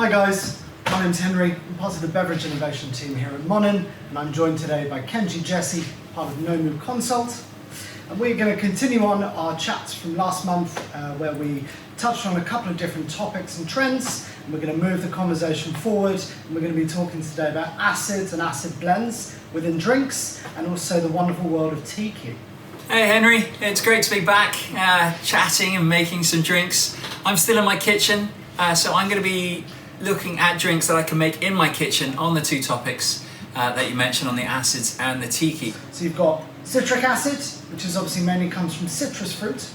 Hi guys, my name's Henry. I'm part of the beverage innovation team here at MONIN, and I'm joined today by Kenji Jesse, part of Nomu Consult. And we're going to continue on our chats from last month where we touched on a couple of different topics and trends, and we're going to move the conversation forward, and we're going to be talking today about acids and acid blends within drinks, and also the wonderful world of Tiki. Hey Henry, it's great to be back chatting and making some drinks. I'm still in my kitchen, so I'm going to be looking at drinks that I can make in my kitchen on the two topics that you mentioned on the acids and the Tiki. So you've got citric acid, which is obviously mainly comes from citrus fruit,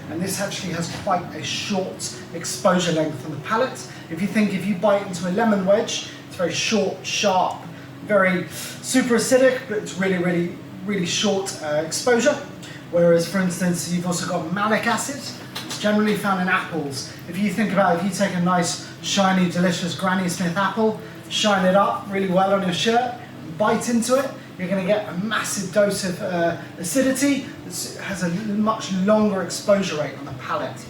and this actually has quite a short exposure length on the palate. If you bite into a lemon wedge, it's very short, sharp, very super acidic, but it's really short exposure. Whereas, for instance, you've also got malic acid. It's generally found in apples. If you think about it, if you take a nice, shiny, delicious Granny Smith apple, shine it up really well on your shirt, bite into it, you're going to get a massive dose of acidity that has a much longer exposure rate on the palate.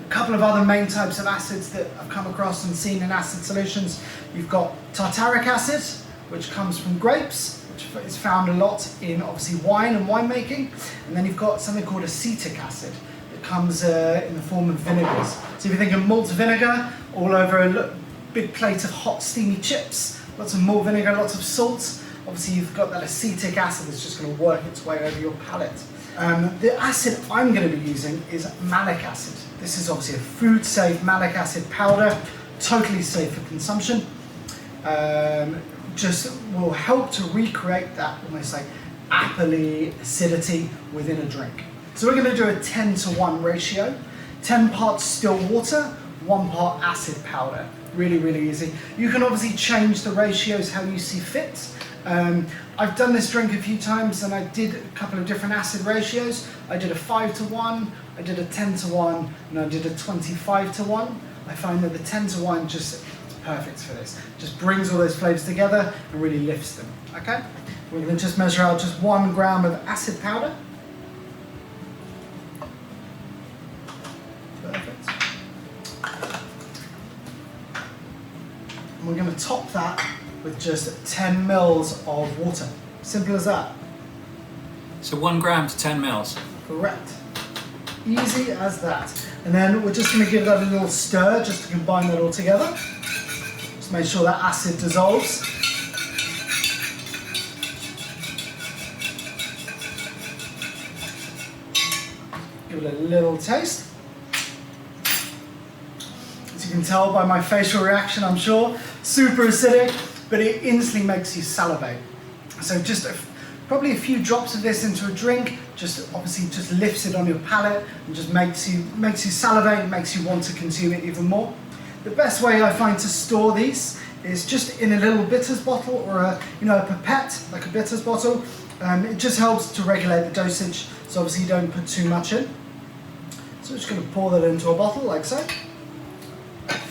A couple of other main types of acids that I've come across and seen in acid solutions. You've got tartaric acid, which comes from grapes, which is found a lot in obviously wine and winemaking. And then you've got something called acetic acid that comes in the form of vinegars. So if you think of malt vinegar all over a big plate of hot steamy chips, lots of malt vinegar, lots of salt, obviously you've got that acetic acid that's just going to work its way over your palate. The acid I'm going to be using is malic acid. This is obviously a food-safe malic acid powder, totally safe for consumption. Just will help to recreate that almost like appley acidity within a drink. So we're going to do a 10:1 ratio, 10 parts still water, 1 part acid powder. Really easy. You can obviously change the ratios how you see fit. I've done this drink a few times and I did a couple of different acid ratios. I did a 5:1, I did a 10:1, and I did a 25:1. I find that the 10:1 just perfect for this. Just brings all those flavors together and really lifts them. Okay? We're going to just measure out just 1 gram of acid powder. Perfect. And we're going to top that with just 10 mils of water. Simple as that. So 1 gram to 10 mils. Correct. Easy as that. And then we're just going to give that a little stir just to combine that all together. Just make sure that acid dissolves. Give it a little taste. As you can tell by my facial reaction, I'm sure, super acidic, but it instantly makes you salivate. So just probably a few drops of this into a drink, just lifts it on your palate and just makes you salivate, makes you want to consume it even more. The best way I find to store these is just in a little bitters bottle or a pipette, like a bitters bottle. It just helps to regulate the dosage, so obviously you don't put too much in. So I'm just going to pour that into a bottle like so.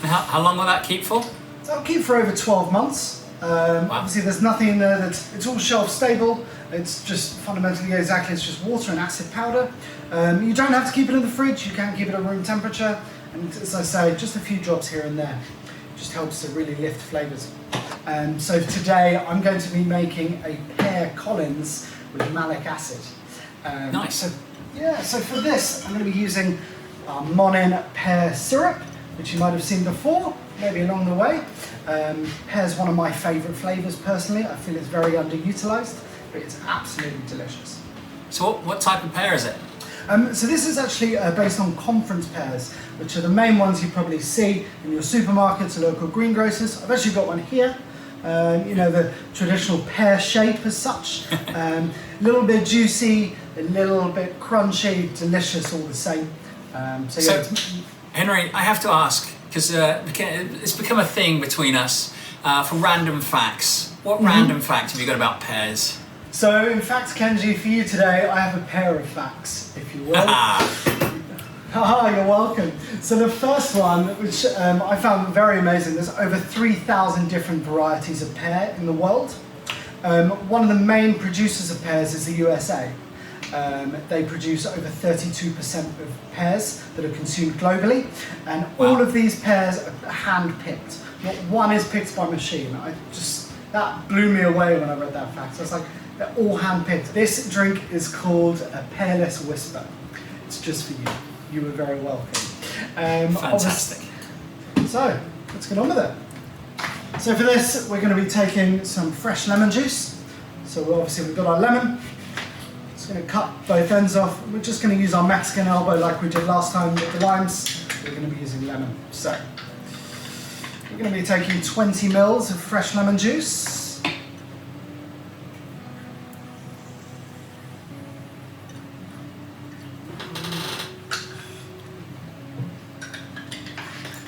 How long will that keep for? So I'll keep for over 12 months. Wow. Obviously there's nothing in there it's all shelf stable. It's just fundamentally it's just water and acid powder. You don't have to keep it in the fridge, you can keep it at room temperature. And as I say, just a few drops here and there. Just helps to really lift flavors. So today I'm going to be making a pear Collins with malic acid. Nice. So for this I'm going to be using MONIN Pear syrup, which you might have seen before, maybe along the way. Pear is one of my favourite flavours personally. I feel it's very underutilised, but it's absolutely delicious. So what type of pear is it? So this is actually based on conference pears, which are the main ones you probably see in your supermarkets or local greengrocers. I've actually got one here. The traditional pear shape as such. A little bit juicy, a little bit crunchy, delicious all the same. So Henry, I have to ask, because it's become a thing between us, for random facts. What random fact have you got about pears? So, in fact, Kenji, for you today, I have a pair of facts, if you will. You're welcome. So the first one, which I found very amazing, there's over 3,000 different varieties of pear in the world. One of the main producers of pears is the USA. They produce over 32% of pears that are consumed globally, and all of these pears are hand-picked not one is picked by machine. That blew me away when I read that fact. So it's like, they're all hand-picked. This drink is called a Pearlescent Whisper. It's just for you. You were very welcome. Fantastic. So, let's get on with it. So for this, we're going to be taking some fresh lemon juice. So we've got our lemon. Just going to cut both ends off. We're just going to use our Mexican elbow like we did last time with the limes. We're going to be using lemon. So, we're going to be taking 20 mils of fresh lemon juice.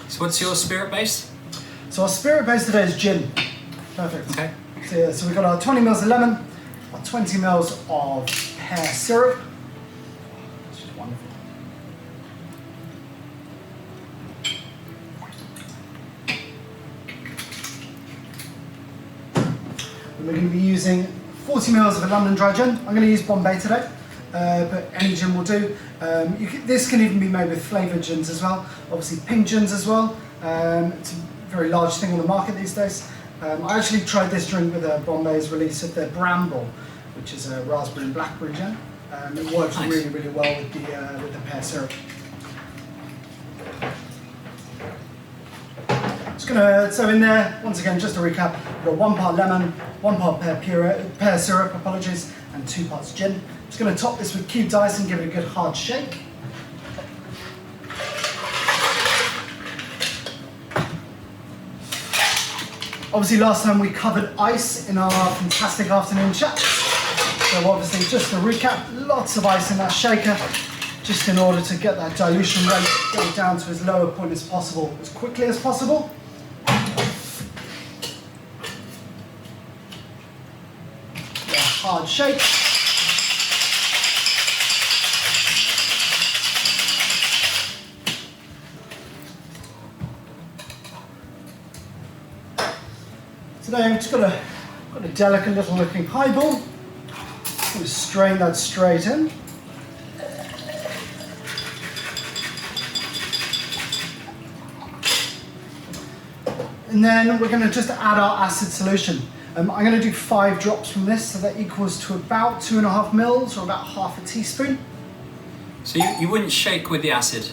So what's your spirit base? So our spirit base today is gin. Perfect. Okay. So, yeah, so we've got our 20 mils of lemon, our 20 mils of pear syrup. It's just wonderful. And we're going to be using 40 mils of a London dry gin. I'm going to use Bombay today, but any gin will do. This can even be made with flavoured gins as well. Obviously pink gins as well. It's a very large thing on the market these days. I actually tried this drink with Bombay's release of their Bramble, which is a raspberry and blackberry gin. It works Nice. really, really well with the pear syrup. So in there, once again, just to recap, we've got 1 part lemon, 1 part pear syrup, apologies, and 2 parts gin. Just going to top this with cubed ice and give it a good hard shake. Obviously last time we covered ice in our fantastic afternoon chat. So obviously just to recap, lots of ice in that shaker, just in order to get that dilution rate go down to as low a point as possible, as quickly as possible. A hard shake. Today I've just got a delicate little looking highball. I'm going to strain that straight in. And then we're going to just add our acid solution. I'm going to do 5 drops from this, so that equals to about 2.5 mils or about half a teaspoon. So you wouldn't shake with the acid?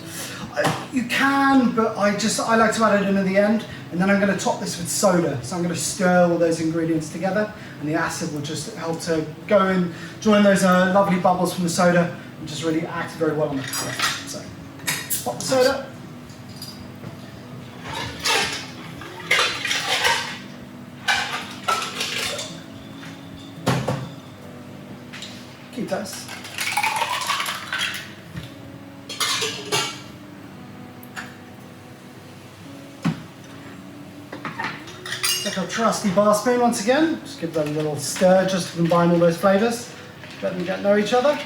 You can, but I like to add it in at the end, and then I'm going to top this with soda. So I'm going to stir all those ingredients together, and the acid will just help to go in, join those lovely bubbles from the soda, and just really act very well on the palate. So, pop the soda. Keep those. Take our trusty bar spoon once again. Just give that a little stir just to combine all those flavours. Let them get to know each other.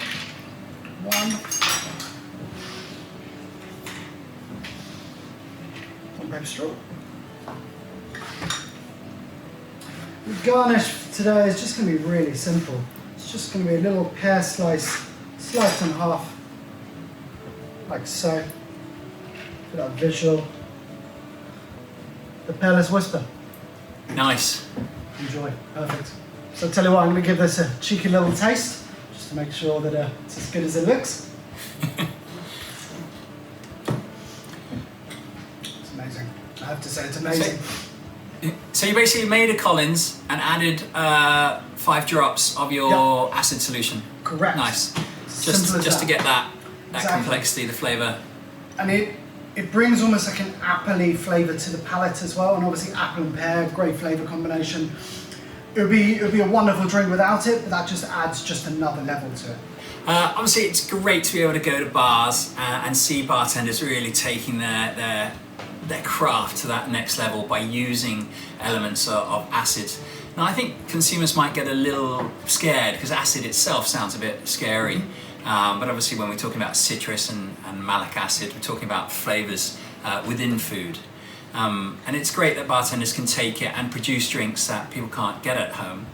1 paper straw. The garnish for today is just going to be really simple. It's just going to be a little pear slice, sliced in half, like so. For that visual. The Pearlescent Whisper. Nice. Enjoy. Perfect. So I'll tell you what, I'm going to give this a cheeky little taste, just to make sure that it's as good as it looks. It's amazing. I have to say, it's amazing. So you basically made a Collins and added 5 drops of your acid solution. Correct. Nice. Just to get that Exactly. complexity, the flavour. And it brings almost like an apple-y flavour to the palate as well, and obviously apple and pear, great flavour combination. It would be a wonderful drink without it, but that just adds just another level to it. Obviously, it's great to be able to go to bars and see bartenders really taking their craft to that next level by using elements of acid. Now, I think consumers might get a little scared because acid itself sounds a bit scary. But obviously, when we're talking about citrus and malic acid, we're talking about flavours within food. And it's great that bartenders can take it and produce drinks that people can't get at home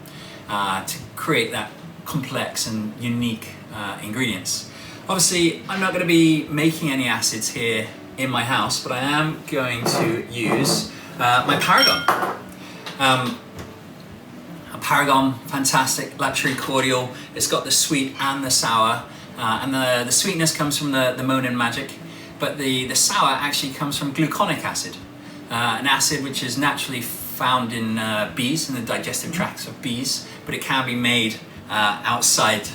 to create that complex and unique ingredients. Obviously, I'm not going to be making any acids here in my house, but I am going to use my Paragon. A Paragon, fantastic luxury cordial. It's got the sweet and the sour, and the sweetness comes from the MONIN magic, but the sour actually comes from gluconic acid, an acid which is naturally found in bees, in the digestive tracts of bees, but it can be made outside,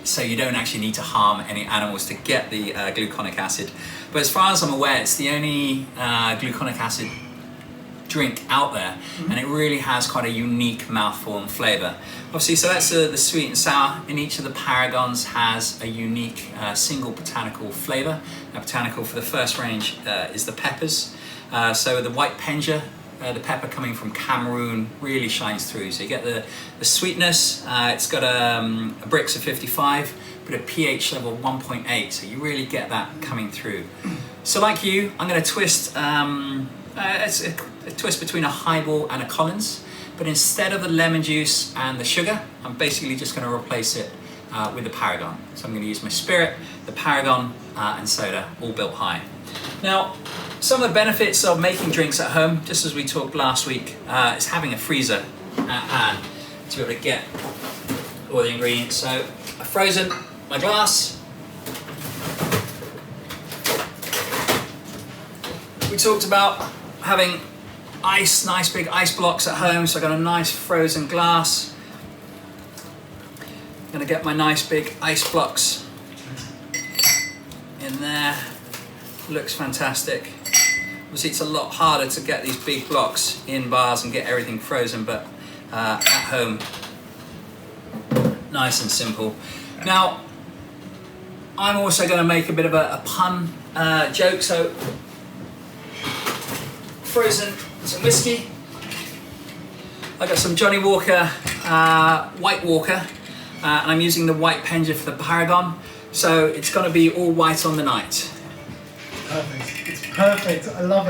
so you don't actually need to harm any animals to get the gluconic acid. But as far as I'm aware, it's the only gluconic acid drink out there, and it really has quite a unique mouthfeel and flavour. Obviously, so that's the sweet and sour. In each of the Paragons has a unique single botanical flavour. Now, botanical for the first range is the peppers. So the white Penja, the pepper coming from Cameroon, really shines through. So you get the sweetness. It's got a Brix of 55, but a pH level of 1.8. So you really get that coming through. So like you, I'm going to twist. It's a twist between a highball and a Collins, but instead of the lemon juice and the sugar, I'm basically just going to replace it with the Paragon. So I'm going to use my spirit, the Paragon, and soda, all built high. Now, some of the benefits of making drinks at home, just as we talked last week, is having a freezer at hand to be able to get all the ingredients. So I've frozen my glass. We talked about having nice big ice blocks at home, so I've got a nice frozen glass. I'm gonna get my nice big ice blocks in there. Looks fantastic. Obviously it's a lot harder to get these big blocks in bars and get everything frozen, but at home, nice and simple. Now, I'm also gonna make a bit of a pun joke, so frozen some whiskey. I got some Johnny Walker White Walker, and I'm using the white Penja for the Paragon, so it's going to be all white on the night. Perfect. It's perfect. I love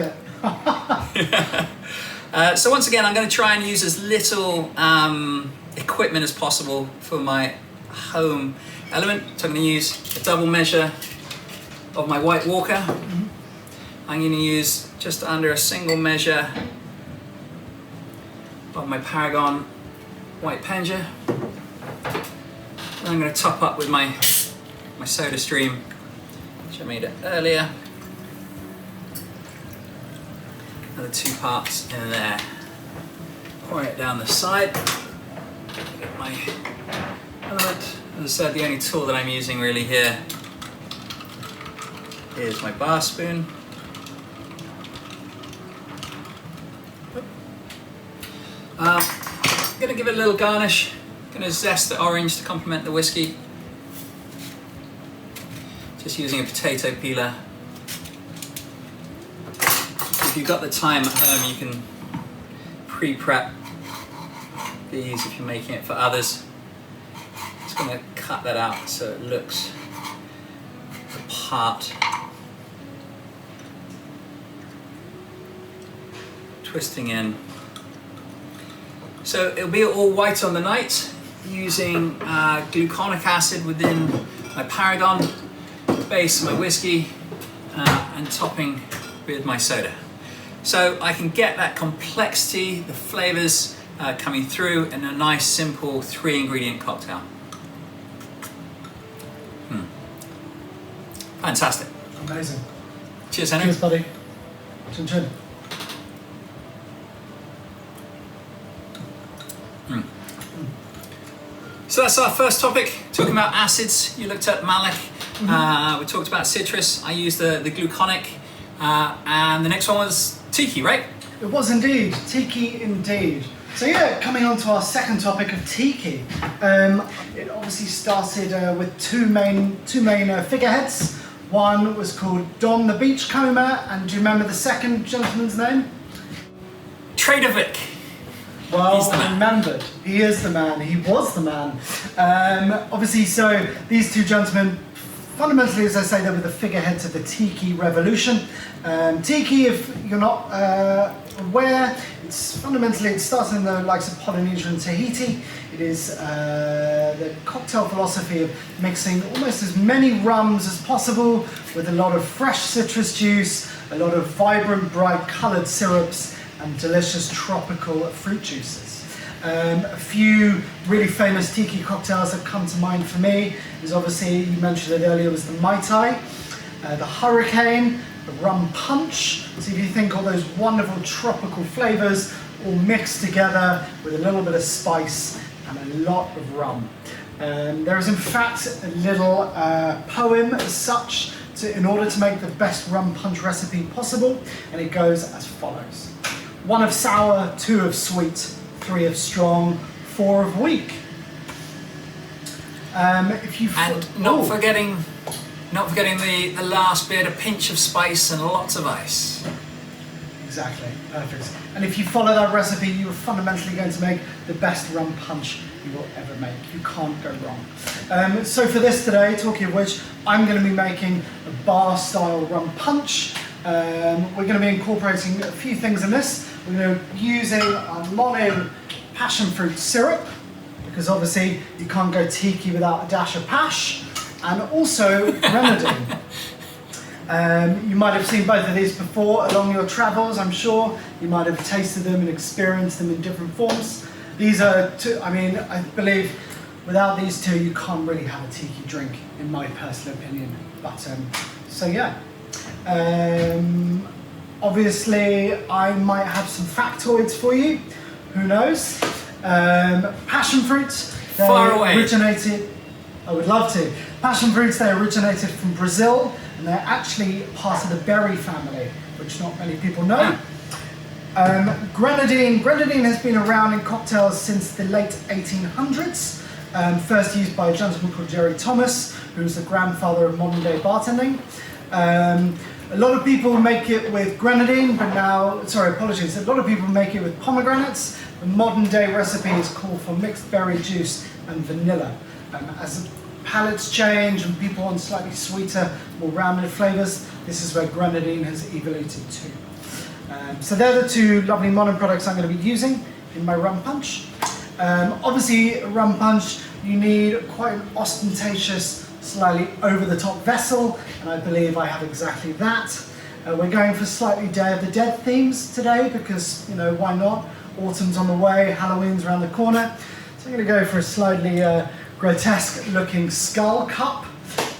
it. So once again, I'm going to try and use as little equipment as possible for my home element. So I'm going to use a double measure of my White Walker. I'm going to use just under a single measure of my Paragon White Penja. And I'm going to top up with my soda stream, which I made it earlier. Another 2 parts in there. Pour it down the side. Get my element. As I said, the only tool that I'm using really here is my bar spoon. I'm going to give it a little garnish. Going to zest the orange to complement the whiskey. Just using a potato peeler. If you've got the time at home, you can pre-prep these if you're making it for others. Just going to cut that out so it looks the part. Twisting in. So it'll be all white on the night, using gluconic acid within my Paragon, base my whiskey, and topping with my soda. So I can get that complexity, the flavors coming through in a nice simple 3-ingredient cocktail. Fantastic. Amazing. Cheers, Henry. Cheers, buddy. Chin chin. So that's our first topic, talking about acids. You looked at Malic, we talked about citrus, I used the gluconic, and the next one was Tiki, right? It was indeed, Tiki indeed. So yeah, coming on to our second topic of Tiki. It obviously started with two main figureheads. One was called Don the Beachcomber, and do you remember the second gentleman's name? Trader Vic. Well remembered. He is the man. He was the man. Obviously, so these two gentlemen, fundamentally, as I say, they were the figureheads of the Tiki Revolution. Tiki, if you're not aware, it started in the likes of Polynesia and Tahiti. It is the cocktail philosophy of mixing almost as many rums as possible with a lot of fresh citrus juice, a lot of vibrant, bright coloured syrups and delicious tropical fruit juices. A few really famous tiki cocktails that come to mind for me is obviously, you mentioned it earlier, was the Mai Tai, the Hurricane, the Rum Punch. So if you think all those wonderful tropical flavours all mixed together with a little bit of spice and a lot of rum. There is in fact a little poem as such in order to make the best rum punch recipe possible, and it goes as follows. 1 of sour, 2 of sweet, 3 of strong, 4 of weak. Not forgetting the last bit, a pinch of spice and lots of ice. Exactly, perfect. And if you follow that recipe, you are fundamentally going to make the best rum punch you will ever make. You can't go wrong. So for this today, talking of which, I'm going to be making a bar style rum punch. We're going to be incorporating a few things in this. We're going to be using a MONIN passion fruit syrup, because obviously you can't go tiki without a dash of pash, and also grenadine. You might have seen both of these before along your travels, I'm sure. You might have tasted them and experienced them in different forms. These are two, I believe without these two you can't really have a tiki drink, in my personal opinion. But, so yeah. Obviously, I might have some factoids for you. Who knows? Passion fruits, they originated, I would love to. Passion fruits, they originated from Brazil, and they're actually part of the berry family, which not many people know. Grenadine has been around in cocktails since the late 1800s. First used by a gentleman called Jerry Thomas, who's the grandfather of modern day bartending. A lot of people make it with grenadine, but now, sorry, apologies. A lot of people make it with pomegranates. The modern day recipe is called for mixed berry juice and vanilla. As palates change and people want slightly sweeter, more rounded flavours, this is where grenadine has evoluted to. So they're the two lovely MONIN products I'm going to be using in my rum punch. Obviously, a rum punch, you need quite an ostentatious, slightly over-the-top vessel, and I believe I have exactly that. We're going for slightly Day of the Dead themes today because, you know, why not? Autumn's on the way, Halloween's around the corner. So I'm going to go for a slightly grotesque-looking skull cup.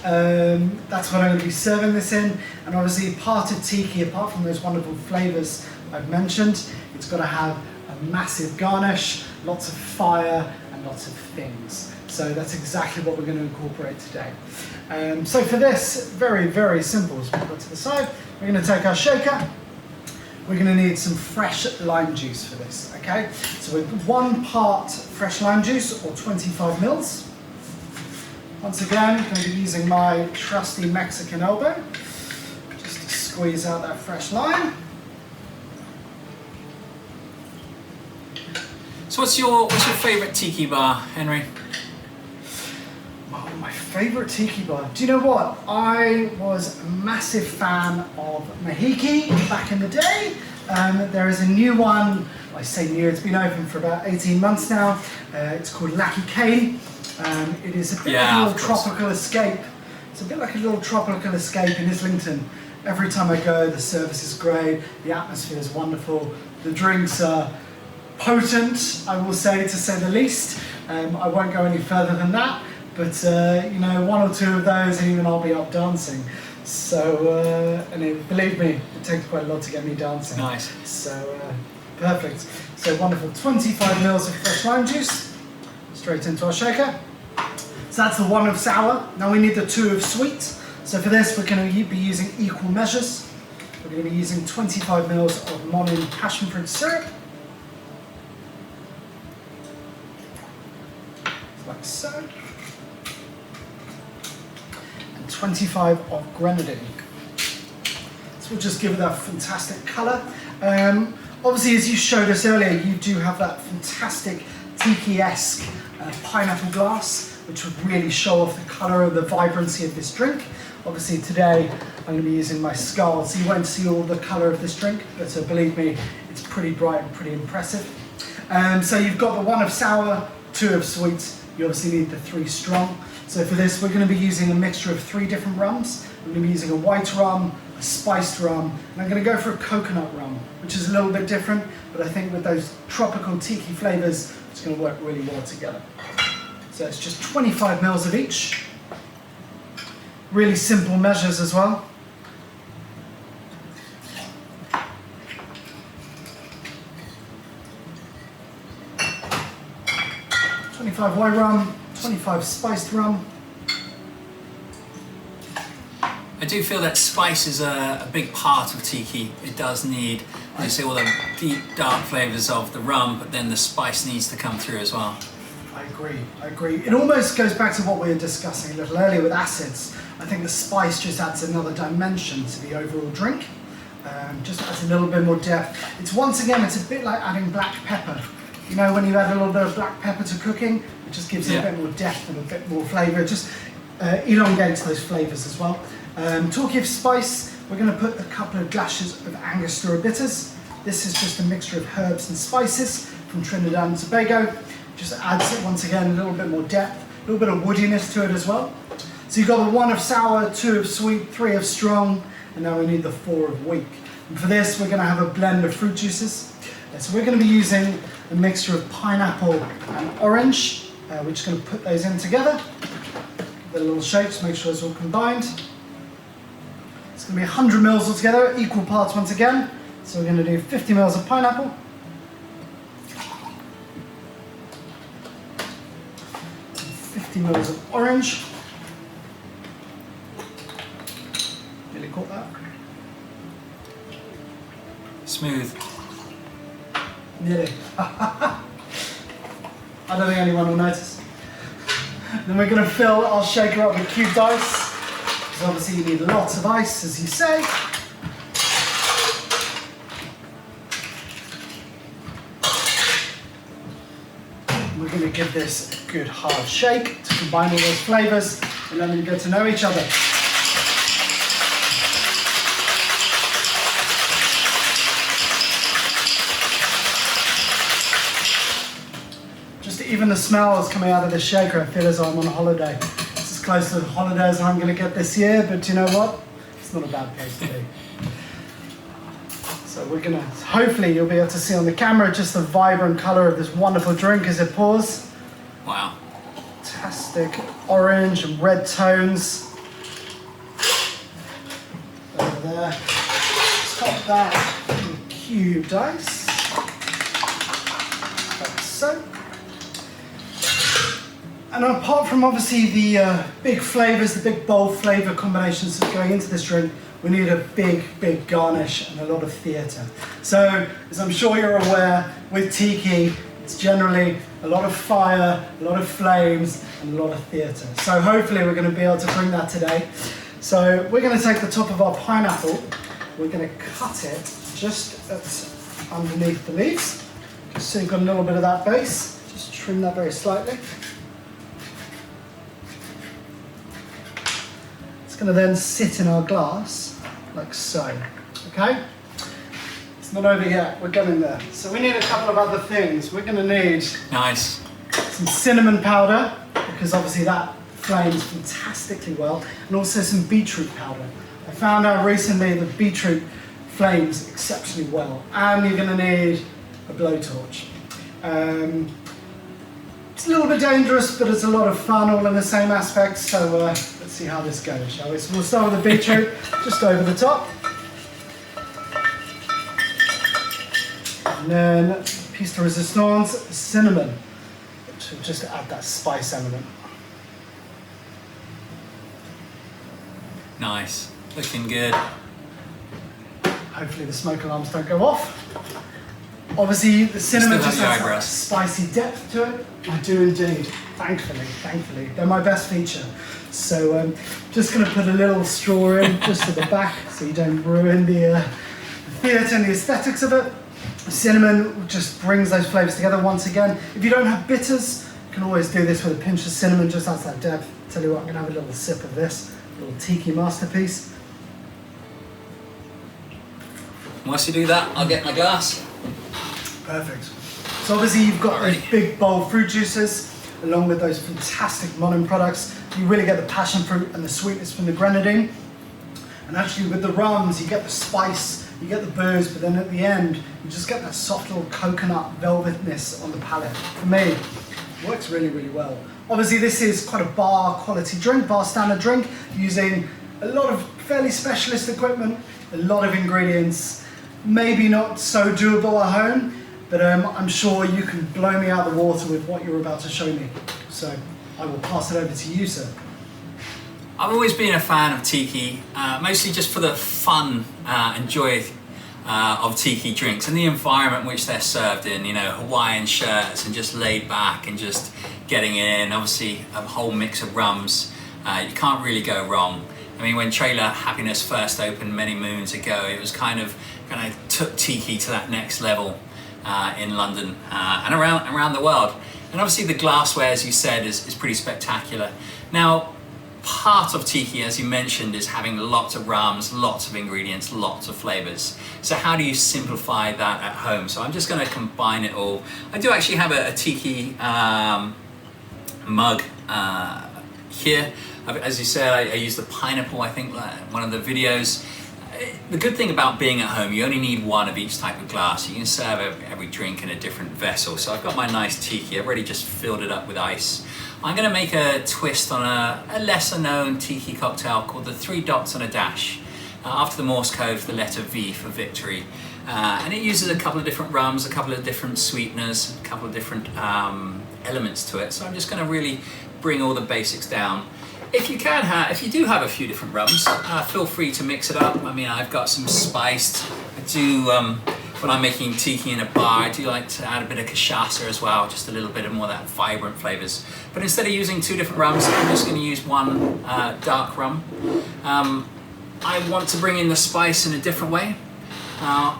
That's what I'm going to be serving this in. And obviously, part of tiki, apart from those wonderful flavours I've mentioned, it's got to have a massive garnish, lots of fire, and lots of things. So that's exactly what we're going to incorporate today. So for this, very, very simple. So we'll put to the side. We're going to take our shaker. We're going to need some fresh lime juice for this, okay? So with 1 part fresh lime juice, or 25 mils. Once again, I'm going to be using my trusty Mexican elbow, just to squeeze out that fresh lime. So what's your favourite tiki bar, Henry? Oh, my favourite tiki bar. Do you know what? I was a massive fan of Mahiki back in the day. There is a new one. I say new, it's been open for about 18 months now. It's called Lucky Cane. It is a bit like a little tropical escape. It's a bit like a little tropical escape in Islington. Every time I go, the service is great, the atmosphere is wonderful, the drinks are potent, I will say, to say the least. I won't go any further than that, but you know, 1 or 2 of those and even I'll be up dancing. So, believe me, it takes quite a lot to get me dancing. Nice. So, perfect. So wonderful, 25 mils of fresh lime juice, straight into our shaker. So that's the 1 of sour. Now we need the 2 of sweet. So for this, we're going to be using equal measures. We're going to be using 25 mils of MONIN passion fruit syrup. Like so. And 25 of grenadine. So we'll just give it that fantastic colour. Obviously, as you showed us earlier, you do have that fantastic tiki-esque pineapple glass, which would really show off the colour and the vibrancy of this drink. Obviously today I'm going to be using my skull, so you won't see all the colour of this drink, but believe me, it's pretty bright and pretty impressive. So you've got the 1 of sour, 2 of sweet, you obviously need the 3 strong. So for this we're going to be using a mixture of 3 different rums. We're going to be using a white rum, a a spiced rum, and I'm going to go for a coconut rum, which is a little bit different, but I think with those tropical tiki flavors, it's going to work really well together. So it's just 25 mils of each. Really simple measures as well. $25 white rum, 25 spiced rum. I do feel that spice is a big part of tiki. It does need, you see, all the deep, dark flavors of the rum, but then the spice needs to come through as well. I agree. It almost goes back to what we were discussing a little earlier with acids. I think the spice just adds another dimension to the overall drink. Just adds a little bit more depth. It's a bit like adding black pepper. You know, when you add a little bit of black pepper to cooking, it just gives it a bit more depth and a bit more flavour. It just elongates those flavours as well. Talking of spice, we're going to put a couple of dashes of Angostura Bitters. This is just a mixture of herbs and spices from Trinidad and Tobago. Just adds it once again a little bit more depth, a little bit of woodiness to it as well. So you've got the 1 of sour, 2 of sweet, 3 of strong, and now we need the 4 of weak. And for this, we're going to have a blend of fruit juices. So we're going to be using a mixture of pineapple and orange. We're just going to put those in together. Give it a little shake to make sure it's all combined. It's going to be 100 mils altogether, equal parts once again. So we're going to do 50 mils of pineapple. 50 mils of orange. Nearly caught that. Smooth. Nearly. I don't think anyone will notice. Then we're going to fill our shaker up with cubed ice. Because obviously you need lots of ice, as you say. We're going to give this a good hard shake to combine all those flavours and let them get to know each other. Even the smells coming out of this shaker, I feel as though I'm on a holiday. It's as close to the holidays as I'm going to get this year, but you know what? It's not a bad place to be. So we're going to, hopefully you'll be able to see on the camera just the vibrant colour of this wonderful drink as it pours. Wow. Fantastic orange and red tones. Over there. Top that with cubed ice. Like so. And apart from obviously the big flavours, the big bold flavour combinations that are going into this drink, we need a big garnish and a lot of theatre. So, as I'm sure you're aware, with tiki, it's generally a lot of fire, a lot of flames, and a lot of theatre. So hopefully we're going to be able to bring that today. So we're going to take the top of our pineapple, we're going to cut it just underneath the leaves, just so you've got a little bit of that base. Just trim that very slightly. It's going to then sit in our glass, like so, okay? It's not over yet, we're getting there. So we need a couple of other things. We're going to need some cinnamon powder, because obviously that flames fantastically well, and also some beetroot powder. I found out recently that beetroot flames exceptionally well, and you're going to need a blowtorch. It's a little bit dangerous, but it's a lot of fun all in the same aspect, so let's see how this goes, shall we? So we'll start with the beetroot, just over the top. And then, piece de resistance, cinnamon, which will just add that spice element. Nice, looking good. Hopefully the smoke alarms don't go off. Obviously, the cinnamon just has that spicy depth to it. I do indeed, thankfully. They're my best feature. So just going to put a little straw in, just at the back, so you don't ruin the theatre and the aesthetics of it. Cinnamon just brings those flavours together once again. If you don't have bitters, you can always do this with a pinch of cinnamon, just adds that depth. Tell you what, I'm going to have a little sip of this, little tiki masterpiece. Once you do that, I'll get my glass. Perfect. So obviously you've got those big bold fruit juices along with those fantastic MONIN products. You really get the passion fruit and the sweetness from the grenadine. And actually with the rums, you get the spice, you get the booze, but then at the end, you just get that soft little coconut velvetness on the palate. For me, it works really, really well. Obviously this is quite a bar quality drink, bar standard drink, using a lot of fairly specialist equipment, a lot of ingredients, maybe not so doable at home, but I'm sure you can blow me out of the water with what you're about to show me. So I will pass it over to you, sir. I've always been a fan of Tiki, mostly just for the fun and joy of Tiki drinks and the environment which they're served in, you know, Hawaiian shirts and just laid back and just getting in, obviously a whole mix of rums. You can't really go wrong. I mean, when Trailer Happiness first opened many moons ago, it was kind of took Tiki to that next level in London and around the world. And obviously the glassware, as you said, is pretty spectacular. Now, part of Tiki, as you mentioned, is having lots of rums, lots of ingredients, lots of flavors. So how do you simplify that at home? So I'm just going to combine it all. I do actually have a Tiki mug here. As you said, I use the pineapple, I think, one of the videos. The good thing about being at home, you only need one of each type of glass. You can serve every drink in a different vessel. So I've got my nice Tiki. I've already just filled it up with ice. I'm going to make a twist on a lesser known Tiki cocktail called the 3 dots on a dash. After the Morse code for the letter V for victory. And it uses a couple of different rums, a couple of different sweeteners, a couple of different elements to it. So I'm just going to really bring all the basics down. If you do have a few different rums, feel free to mix it up. I mean, I've got some spiced. I do, when I'm making Tiki in a bar, I do like to add a bit of cachaça as well, just a little bit of more of that vibrant flavors. But instead of using 2 different rums, I'm just going to use one dark rum. I want to bring in the spice in a different way. I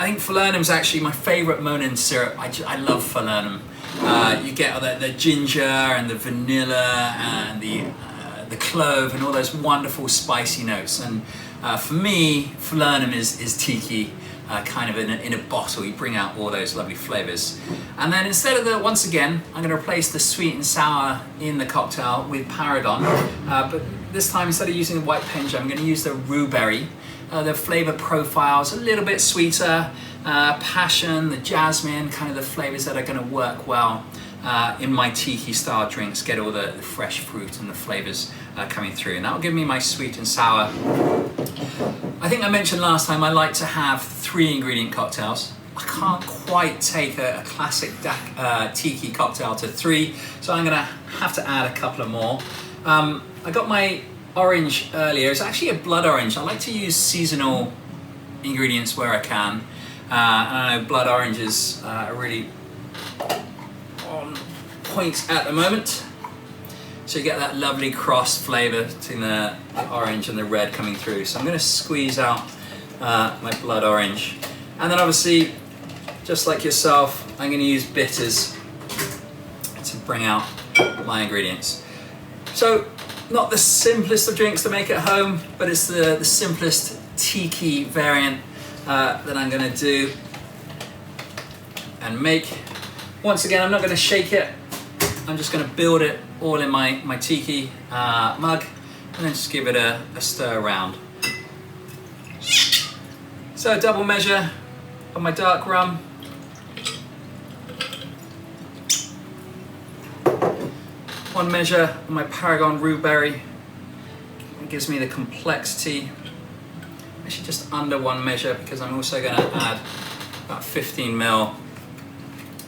think falernum is actually my favorite MONIN syrup. I love falernum. You get the ginger and the vanilla and the clove and all those wonderful spicy notes. And for me, falernum is Tiki, kind of in a bottle. You bring out all those lovely flavors. And then instead of once again, I'm going to replace the sweet and sour in the cocktail with Paragon. But this time, instead of using the white penja, I'm going to use the rue berry. The flavor profile's a little bit sweeter. Passion, the jasmine, kind of the flavors that are going to work well in my Tiki style drinks, get all the fresh fruit and the flavors coming through. And that'll give me my sweet and sour. I think I mentioned last time I like to have 3 ingredient cocktails. I can't quite take a classic Tiki cocktail to 3, so I'm gonna have to add a couple of more. I got my orange earlier. It's actually a blood orange. I like to use seasonal ingredients where I can. And I know blood oranges are really on point at the moment. So you get that lovely cross flavour between the orange and the red coming through. So I'm going to squeeze out my blood orange. And then obviously, just like yourself, I'm going to use bitters to bring out my ingredients. So not the simplest of drinks to make at home, but it's the simplest Tiki variant that I'm going to do and make. Once again, I'm not going to shake it. I'm just going to build it all in my Tiki mug and then just give it a stir around. So a double measure of my dark rum. One measure of my Paragon Rue Berry. It gives me the complexity. Actually just under 1 measure, because I'm also going to add about 15 ml,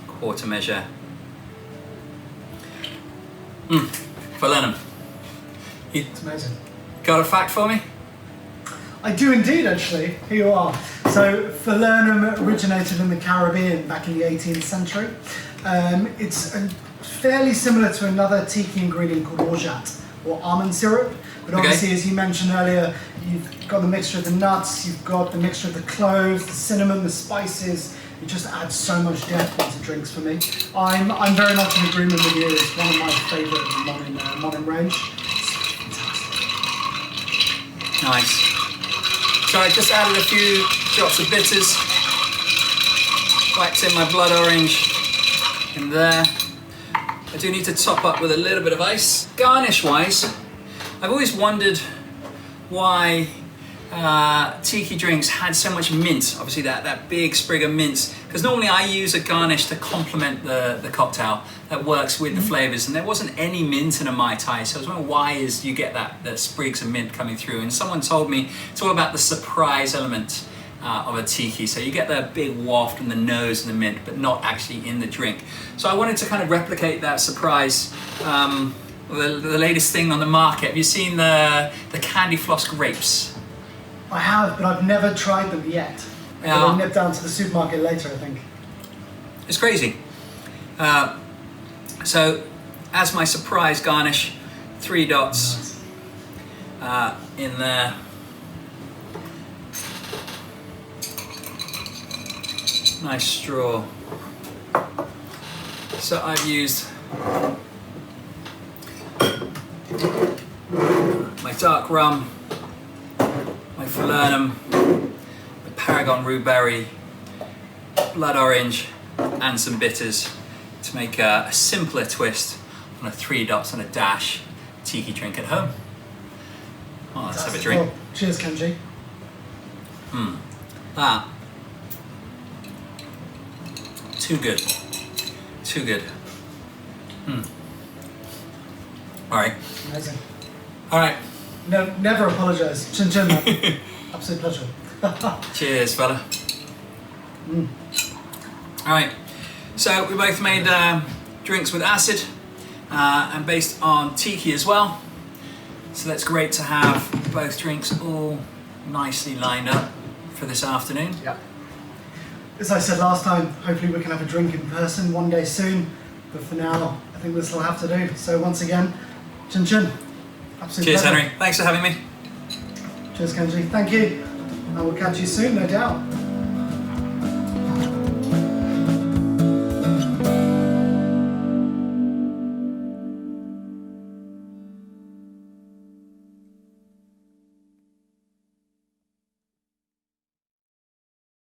quarter measure. Falernum. It's amazing. Got a fact for me? I do indeed, actually. Here you are. So, falernum originated in the Caribbean back in the 18th century. It's fairly similar to another Tiki ingredient called orgeat, or almond syrup. But obviously, as you mentioned earlier, you've got the mixture of the nuts, you've got the mixture of the cloves, the cinnamon, the spices. It just adds so much depth into drinks for me. I'm very much in agreement with you. It's one of my favourite MONIN range. It's fantastic. Nice. So I just added a few drops of bitters. Whacked in my blood orange in there. I do need to top up with a little bit of ice. Garnish wise, I've always wondered why tiki drinks had so much mint, obviously that big sprig of mint, because normally I use a garnish to complement the cocktail that works with the flavors, and there wasn't any mint in a Mai Tai, so I was wondering why is you get that sprigs of mint coming through, and someone told me it's all about the surprise element of a tiki, so you get the big waft in the nose and the mint, but not actually in the drink. So I wanted to kind of replicate that surprise. The latest thing on the market, have you seen the candy floss grapes? I have, but I've never tried them yet. I'll nip down to the supermarket later, I think. It's crazy. So, as my surprise garnish, 3 dots in there. Nice straw. So I've used my dark rum, my falernum, the Paragon Root Berry, blood orange, and some bitters to make a simpler twist on a 3 dots and a dash tiki drink at home. Oh, let's have a drink. Well, cheers, Kenji. Ah. Too good. Too good. All right. Amazing. All right. No, never apologise. Chin chin, man. Absolute pleasure. Cheers, fella. All right. So we both made drinks with acid and based on tiki as well. So that's great to have both drinks all nicely lined up for this afternoon. Yeah. As I said last time, hopefully we can have a drink in person one day soon. But for now, I think this will have to do. So once again, chin chin. Absolute Cheers, pleasure. Henry. Thanks for having me. Cheers, Kenji. Thank you. And we'll catch you soon, no doubt.